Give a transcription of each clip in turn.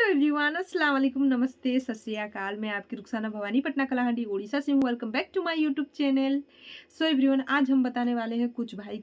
Everyone, अस्सलाम वालेकुम, नमस्ते, सत श्री अकाल। मैं आपकी रुखसाना भवानी पटना कलाहांडी उड़ीसा से हूँ। Welcome back to my YouTube channel. So everyone, आज हम बताने वाले हैं कुछ भाई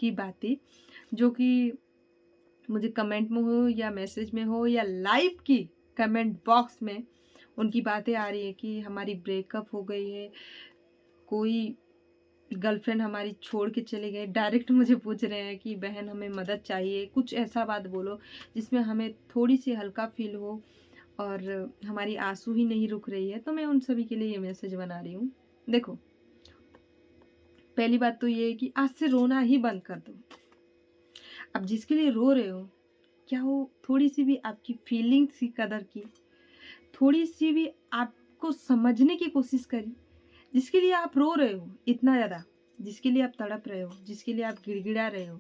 की बातें जो कि मुझे कमेंट में हो या मैसेज में हो या लाइव की कमेंट बॉक्स में उनकी बातें आ रही है कि हमारी ब्रेकअप हो गई है, कोई गर्लफ्रेंड हमारी छोड़ के चले गए। डायरेक्ट मुझे पूछ रहे हैं कि बहन हमें मदद चाहिए, कुछ ऐसा बात बोलो जिसमें हमें थोड़ी सी हल्का फील हो और हमारी आंसू ही नहीं रुक रही है। तो मैं उन सभी के लिए ये मैसेज बना रही हूँ। देखो, पहली बात तो ये है कि आज से रोना ही बंद कर दो। अब जिसके लिए रो रहे हो, क्या वो थोड़ी सी भी आपकी फीलिंग्स की कदर की, थोड़ी सी भी आपको समझने की कोशिश करी? जिसके लिए आप रो रहे हो इतना ज़्यादा, जिसके लिए आप तड़प रहे हो, जिसके लिए आप गिड़गिड़ा रहे हो,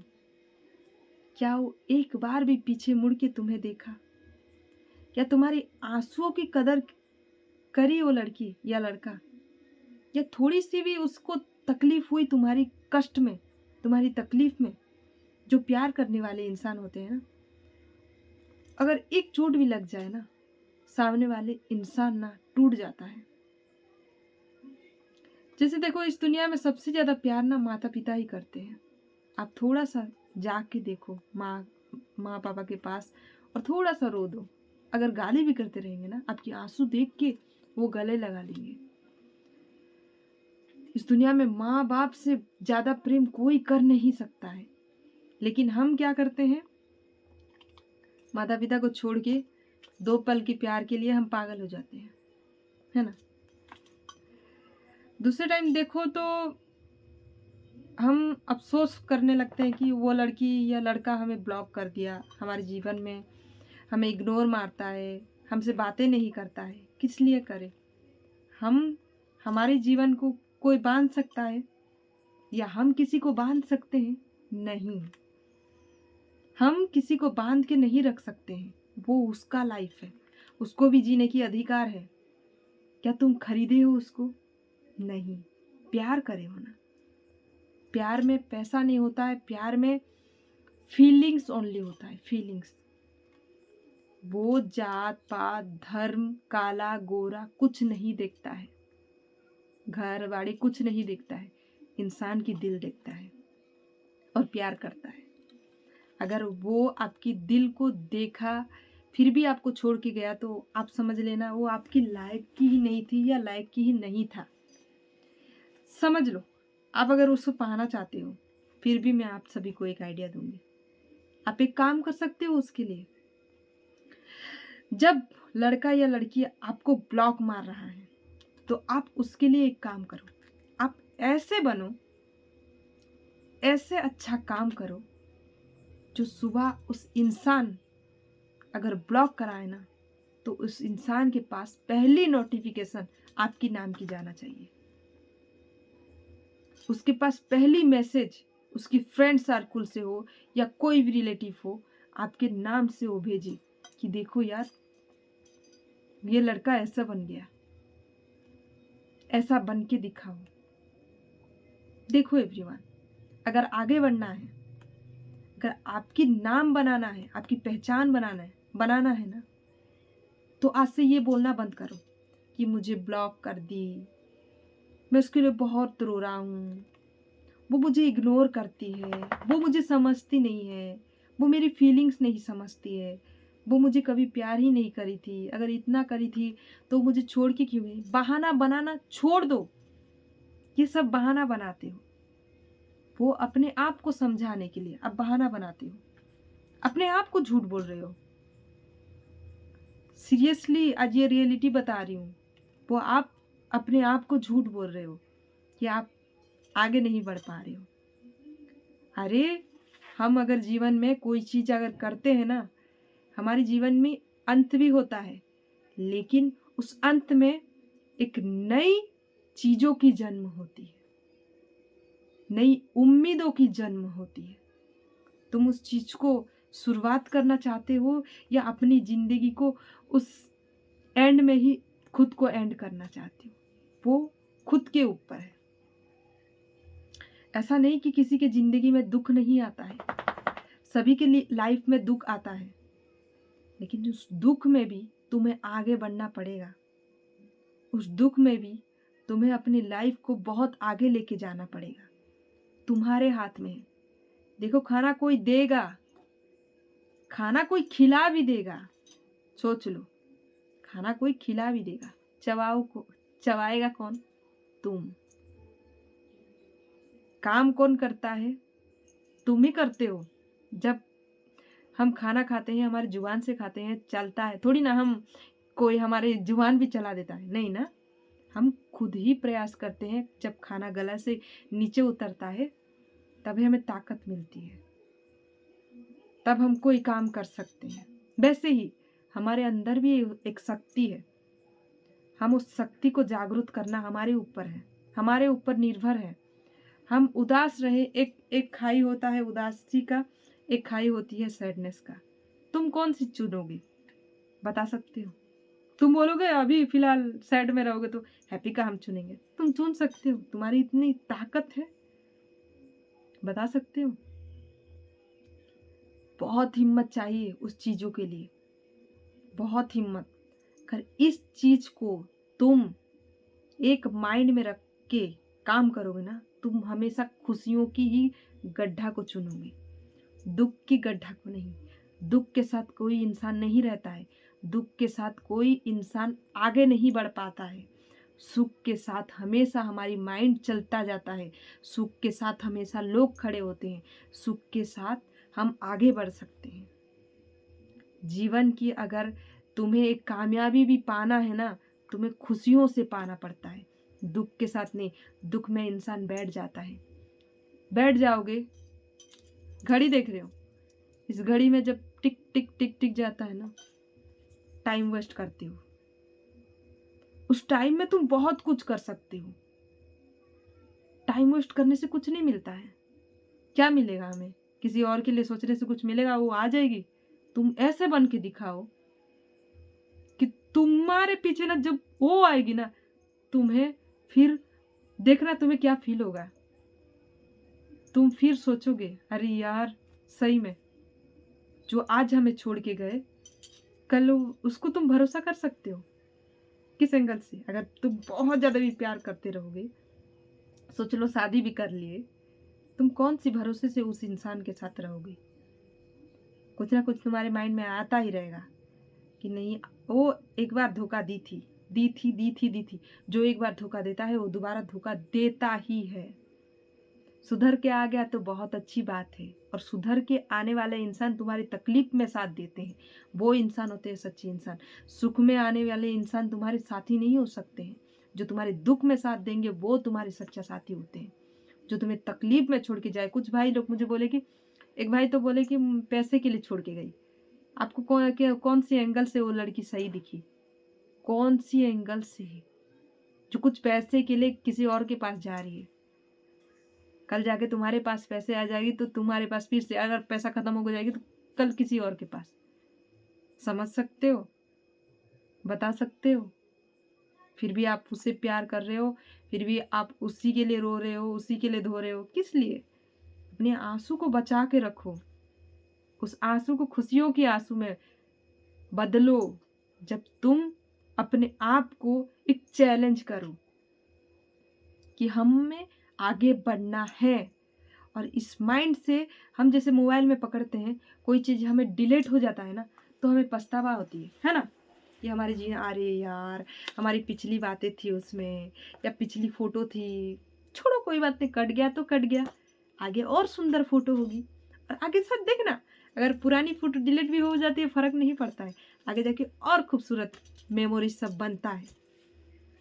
क्या वो एक बार भी पीछे मुड़ के तुम्हें देखा? क्या तुम्हारी आंसुओं की कदर करी वो लड़की या लड़का? या थोड़ी सी भी उसको तकलीफ हुई तुम्हारी कष्ट में, तुम्हारी तकलीफ में? जो प्यार करने वाले इंसान होते हैं ना, अगर एक चोट भी लग जाए ना, सामने वाले इंसान ना टूट जाता है। जैसे देखो, इस दुनिया में सबसे ज्यादा प्यार ना माता पिता ही करते हैं। आप थोड़ा सा जाग के देखो माँ पापा के पास और थोड़ा सा रो दो। अगर गाली भी करते रहेंगे ना, आपकी आंसू देख के वो गले लगा लेंगे। इस दुनिया में माँ बाप से ज्यादा प्रेम कोई कर नहीं सकता है। लेकिन हम क्या करते हैं, माता पिता को छोड़ के 2 पल के प्यार के लिए हम पागल हो जाते हैं, है ना। दूसरे टाइम देखो तो हम अफसोस करने लगते हैं कि वो लड़की या लड़का हमें ब्लॉक कर दिया हमारे जीवन में, हमें इग्नोर मारता है, हमसे बातें नहीं करता है। किस लिए करे? हमारे जीवन को कोई बांध सकता है या हम किसी को बांध सकते हैं? नहीं, हम किसी को बांध के नहीं रख सकते हैं। वो उसका लाइफ है, उसको भी जीने की अधिकार है। क्या तुम खरीदे हो उसको? नहीं। प्यार करे हो ना। प्यार में पैसा नहीं होता है, प्यार में फीलिंग्स ओनली होता है, फीलिंग्स। वो जात पात धर्म काला गोरा कुछ नहीं देखता है, घर बाड़ी कुछ नहीं देखता है, इंसान की दिल देखता है और प्यार करता है। अगर वो आपकी दिल को देखा फिर भी आपको छोड़ के गया तो आप समझ लेना वो आपकी लायक की ही नहीं थी या लायक की ही नहीं था। समझ लो। आप अगर उसको पाना चाहते हो, फिर भी मैं आप सभी को एक आइडिया दूंगी। आप एक काम कर सकते हो उसके लिए। जब लड़का या लड़की आपको ब्लॉक मार रहा है तो आप उसके लिए एक काम करो। आप ऐसे बनो, ऐसे अच्छा काम करो जो सुबह उस इंसान अगर ब्लॉक कराए ना, तो उस इंसान के पास पहली नोटिफिकेशन आपकी नाम की जाना चाहिए। उसके पास पहली मैसेज उसकी फ्रेंड सर्कल से हो या कोई भी रिलेटिव हो, आपके नाम से वो भेजे कि देखो यार, ये लड़का ऐसा बन गया, ऐसा बन के दिखाओ। देखो एवरीवन, अगर आगे बढ़ना है, अगर आपकी नाम बनाना है, आपकी पहचान बनाना है ना, तो आज से ये बोलना बंद करो कि मुझे ब्लॉक कर दी, मैं उसके लिए बहुत रो रहा हूँ, वो मुझे इग्नोर करती है, वो मुझे समझती नहीं है, वो मेरी फीलिंग्स नहीं समझती है, वो मुझे कभी प्यार ही नहीं करी थी, अगर इतना करी थी तो मुझे छोड़ के क्यों गई। बहाना बनाना छोड़ दो। ये सब बहाना बनाते हो, वो अपने आप को समझाने के लिए अब बहाना बनाते हो, अपने आप को झूठ बोल रहे हो। सीरियसली आज ये रियलिटी बता रही हूँ, वो आप अपने आप को झूठ बोल रहे हो कि आप आगे नहीं बढ़ पा रहे हो। अरे, हम अगर जीवन में कोई चीज अगर करते हैं ना, हमारे जीवन में अंत भी होता है, लेकिन उस अंत में एक नई चीजों की जन्म होती है, नई उम्मीदों की जन्म होती है। तुम उस चीज को शुरुआत करना चाहते हो या अपनी जिंदगी को उस एंड में ही खुद को एंड करना चाहते हो, वो खुद के ऊपर है। ऐसा नहीं कि किसी के जिंदगी में दुख नहीं आता है, सभी के लिए लाइफ में दुख आता है, लेकिन उस दुख में भी तुम्हें आगे बढ़ना पड़ेगा। उस दुख में भी तुम्हें अपनी लाइफ को बहुत आगे लेके जाना पड़ेगा। तुम्हारे हाथ में है। देखो, खाना कोई देगा, खाना कोई खिला भी देगा। सोच लो, खाना कोई खिला भी देगा, चबाएगा कौन? तुम। काम कौन करता है? तुम ही करते हो। जब हम खाना खाते हैं, हमारी जुबान से खाते हैं, चलता है थोड़ी ना, हम कोई हमारे जुबान भी चला देता है, नहीं ना। हम खुद ही प्रयास करते हैं। जब खाना गला से नीचे उतरता है तभी हमें ताकत मिलती है, तब हम कोई काम कर सकते हैं। वैसे ही हमारे अंदर भी एक शक्ति है। हम उस शक्ति को जागरूक करना हमारे ऊपर है, हमारे ऊपर निर्भर है। हम उदास रहे, एक खाई होता है उदासी का, एक खाई होती है सैडनेस का। तुम कौन सी चुनोगे? बता सकते हो? तुम बोलोगे अभी फिलहाल सैड में रहोगे तो हैप्पी का हम चुनेंगे। तुम चुन सकते हो, तुम्हारी इतनी ताकत है, बता सकते हो। बहुत हिम्मत चाहिए उस चीजों के लिए, बहुत हिम्मत। कर इस चीज को तुम एक माइंड में रख के काम करोगे ना, तुम हमेशा खुशियों की ही गड्ढा को चुनोगे, दुख की गड्ढा को नहीं। दुख के साथ कोई इंसान नहीं रहता है, दुख के साथ कोई इंसान आगे नहीं बढ़ पाता है। सुख के साथ हमेशा हमारी माइंड चलता जाता है, सुख के साथ हमेशा लोग खड़े होते हैं, सुख के साथ हम आगे बढ़ सकते हैं। जीवन की अगर तुम्हें एक कामयाबी भी पाना है ना, तुम्हें खुशियों से पाना पड़ता है, दुख के साथ नहीं। दुख में इंसान बैठ जाता है। बैठ जाओगे, घड़ी देख रहे हो, इस घड़ी में जब टिक टिक टिक टिक जाता है ना, टाइम वेस्ट करते हो। उस टाइम में तुम बहुत कुछ कर सकते हो। टाइम वेस्ट करने से कुछ नहीं मिलता है। क्या मिलेगा हमें? किसी और के लिए सोचने से कुछ मिलेगा? वो आ जाएगी। तुम ऐसे बन के दिखाओ कि तुम्हारे पीछे ना जब वो आएगी ना, तुम्हें फिर देखना तुम्हें क्या फील होगा। तुम फिर सोचोगे अरे यार, सही में जो आज हमें छोड़ के गए, कल उसको तुम भरोसा कर सकते हो। किस एंगल से? अगर तुम बहुत ज्यादा भी प्यार करते रहोगे, सोच लो शादी भी कर लिए, तुम कौन सी भरोसे से उस इंसान के साथ रहोगे? कुछ ना कुछ तुम्हारे माइंड में आता ही रहेगा कि नहीं, वो एक बार धोखा दी थी। जो एक बार धोखा देता है वो दोबारा धोखा देता ही है। सुधर के आ गया तो बहुत अच्छी बात है, और सुधर के आने वाले इंसान तुम्हारी तकलीफ में साथ देते हैं, वो इंसान होते हैं सच्चे इंसान। सुख में आने वाले इंसान तुम्हारे साथी नहीं हो सकते हैं। जो तुम्हारे दुख में साथ देंगे वो तुम्हारे सच्चा साथी होते हैं। जो तुम्हें तकलीफ में छोड़ के जाए, कुछ भाई लोग मुझे बोले कि, एक भाई तो बोले कि पैसे के लिए छोड़ के गई। आपको कौन सी एंगल से वो लड़की सही दिखी? कौन सी एंगल से? जो कुछ पैसे के लिए किसी और के पास जा रही है, कल जाके तुम्हारे पास पैसे आ जाएगी तो तुम्हारे पास फिर से, अगर पैसा खत्म हो जाएगी तो कल किसी और के पास। समझ सकते हो? बता सकते हो? फिर भी आप उससे प्यार कर रहे हो, फिर भी आप उसी के लिए रो रहे हो, उसी के लिए धो रहे हो। किस लिए? अपने आंसू को बचा के रखो, उस आंसू को खुशियों के आंसू में बदलो। जब तुम अपने आप को एक चैलेंज करो कि हमें आगे बढ़ना है, और इस माइंड से हम जैसे मोबाइल में पकड़ते हैं, कोई चीज़ हमें डिलीट हो जाता है ना, तो हमें पछतावा होती है ना। ये हमारी जी, अरे यार हमारी पिछली बातें थी उसमें, या पिछली फोटो थी, छोड़ो कोई बात नहीं, कट गया तो कट गया, आगे और सुंदर फोटो होगी। और आगे साथ देखना, अगर पुरानी फोटो डिलीट भी हो जाती है फर्क नहीं पड़ता है, आगे जाके और खूबसूरत मेमोरीज सब बनता है।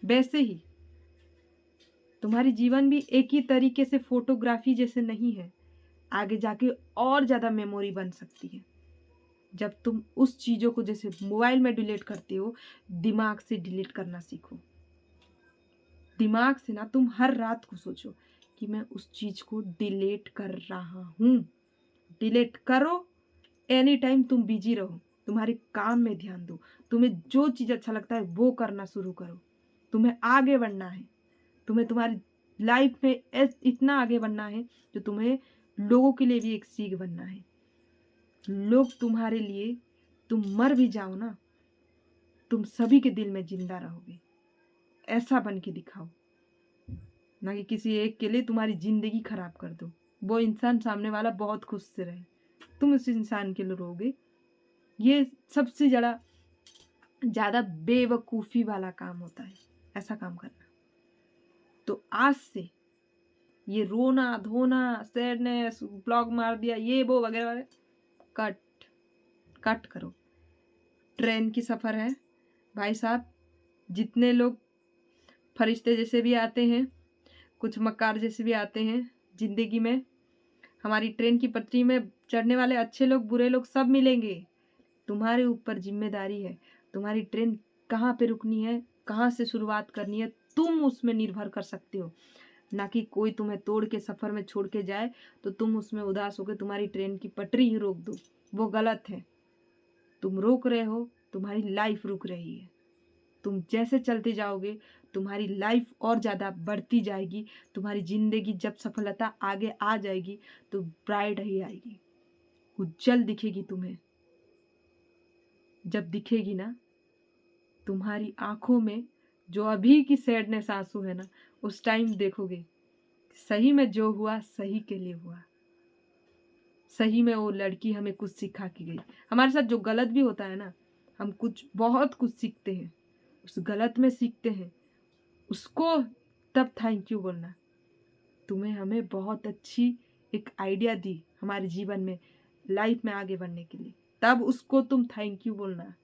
वैसे ही तुम्हारी जीवन भी एक ही तरीके से फोटोग्राफी जैसे नहीं है, आगे जाके और ज़्यादा मेमोरी बन सकती है। जब तुम उस चीज़ों को जैसे मोबाइल में डिलीट करते हो, दिमाग से डिलीट करना सीखो। दिमाग से ना, तुम हर रात को सोचो कि मैं उस चीज़ को डिलीट कर रहा हूँ। डिलीट करो, एनी टाइम तुम बिजी रहो, तुम्हारे काम में ध्यान दो, तुम्हें जो चीज़ अच्छा लगता है वो करना शुरू करो। तुम्हें आगे बढ़ना है, तुम्हें तुम्हारी लाइफ में इतना आगे बढ़ना है जो तुम्हें लोगों के लिए भी एक सीख बनना है। लोग तुम्हारे लिए तुम मर भी जाओ ना, तुम सभी के दिल में जिंदा रहोगे। ऐसा बन के दिखाओ, ना कि किसी एक के लिए तुम्हारी जिंदगी खराब कर दो। वो इंसान सामने वाला बहुत खुश से रहे, तुम उस इंसान के लिए रोगे। ये सबसे ज़्यादा बेवकूफ़ी वाला काम होता है, ऐसा काम करना। तो आज से ये रोना धोना, सैडनेस, ब्लॉग मार दिया, ये वो वगैरह वगैरह कट करो। ट्रेन की सफ़र है भाई साहब, जितने लोग फरिश्ते जैसे भी आते हैं, कुछ मक्कार जैसे भी आते हैं जिंदगी में, हमारी ट्रेन की पटरी में चढ़ने वाले अच्छे लोग बुरे लोग सब मिलेंगे। तुम्हारे ऊपर जिम्मेदारी है, तुम्हारी ट्रेन कहाँ पे रुकनी है, कहाँ से शुरुआत करनी है, तुम उसमें निर्भर कर सकते हो। ना कि कोई तुम्हें तोड़ के सफ़र में छोड़ के जाए तो तुम उसमें उदास होकर तुम्हारी ट्रेन की पटरी ही रोक दो। वो गलत है। तुम रोक रहे हो, तुम्हारी लाइफ रुक रही है। तुम जैसे चलते जाओगे तुम्हारी लाइफ और ज़्यादा बढ़ती जाएगी। तुम्हारी ज़िंदगी जब सफलता आगे आ जाएगी तो ब्राइट ही आएगी, उज्जवल दिखेगी तुम्हें। जब दिखेगी ना, तुम्हारी आंखों में जो अभी की सैडनेस आंसू है ना, उस टाइम देखोगे सही में जो हुआ सही के लिए हुआ। सही में वो लड़की हमें कुछ सिखा के गई। हमारे साथ जो गलत भी होता है ना, हम बहुत कुछ सीखते हैं, उस गलत में सीखते हैं, उसको तब थैंक यू बोलना। तुम्हें हमें बहुत अच्छी एक आइडिया दी हमारे जीवन में, लाइफ में आगे बढ़ने के लिए, तब उसको तुम थैंक यू बोलना।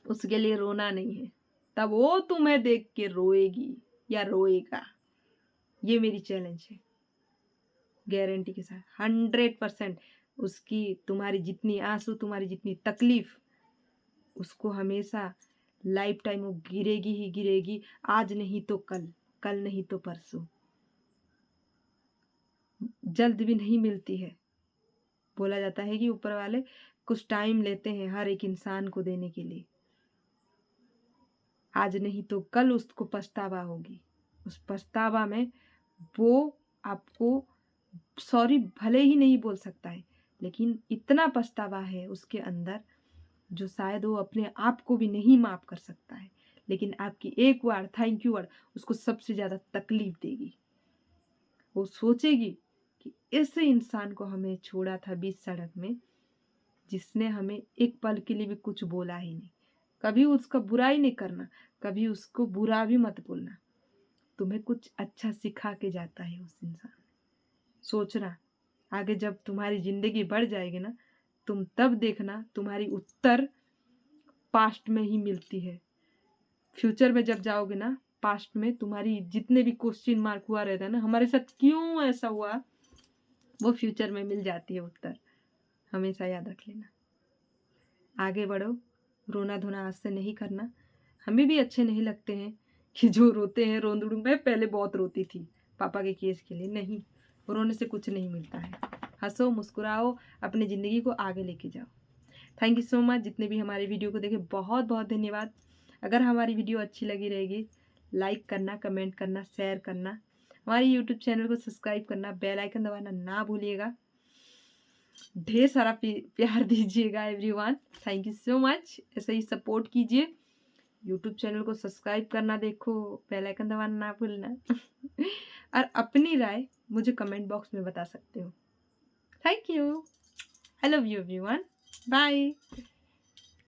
उसके लिए रोना नहीं है, तब वो तुम्हें देख के रोएगी या रोएगा। ये मेरी चैलेंज है, गारंटी के साथ 100%। उसकी तुम्हारी जितनी आंसू, तुम्हारी जितनी तकलीफ, उसको हमेशा लाइफ टाइम वो गिरेगी ही गिरेगी। आज नहीं तो कल, कल नहीं तो परसों। जल्द भी नहीं मिलती है। बोला जाता है कि ऊपर वाले कुछ टाइम लेते हैं हर एक इंसान को देने के लिए। आज नहीं तो कल उसको पछतावा होगी। उस पछतावा में वो आपको सॉरी भले ही नहीं बोल सकता है, लेकिन इतना पछतावा है उसके अंदर जो शायद वो अपने आप को भी नहीं माफ कर सकता है। लेकिन आपकी एक वर्ड, थैंक यू वर्ड, उसको सबसे ज़्यादा तकलीफ देगी। वो सोचेगी कि ऐसे इंसान को हमें छोड़ा था बीच सड़क में, जिसने हमें एक पल के लिए भी कुछ बोला ही नहीं। कभी उसका बुराई नहीं करना, कभी उसको बुरा भी मत बोलना। तुम्हें कुछ अच्छा सिखा के जाता है उस इंसान। सोचना, आगे जब तुम्हारी जिंदगी बढ़ जाएगी ना, तुम तब देखना तुम्हारी उत्तर पास्ट में ही मिलती है। फ्यूचर में जब जाओगे ना, पास्ट में तुम्हारी जितने भी क्वेश्चन मार्क हुआ रहता है ना, हमारे साथ क्यों ऐसा हुआ, वो फ्यूचर में मिल जाती है उत्तर। हमेशा याद रख लेना। आगे बढ़ो, रोना धोना आज से नहीं करना। हमें भी अच्छे नहीं लगते हैं कि जो रोते हैं रोंदड़ू। मैं पहले बहुत रोती थी पापा के केस के लिए, नहीं, रोने से कुछ नहीं मिलता है। हंसो, मुस्कुराओ, अपनी ज़िंदगी को आगे लेके जाओ। Thank you so much. जितने भी हमारे वीडियो को देखे बहुत बहुत धन्यवाद। अगर हमारी वीडियो अच्छी लगी रहेगी, लाइक करना, कमेंट करना, शेयर करना, हमारे यूट्यूब चैनल को सब्सक्राइब करना, बेल आइकन दबाना ना भूलिएगा। ढेर सारा प्यार दीजिएगा everyone. Thank you so much. ऐसे ही सपोर्ट कीजिए। यूट्यूब चैनल को सब्सक्राइब करना, देखो बेल आइकन दबाना ना भूलना। और अपनी राय मुझे कमेंट बॉक्स में बता सकते हो। Thank you. I love you everyone. Bye.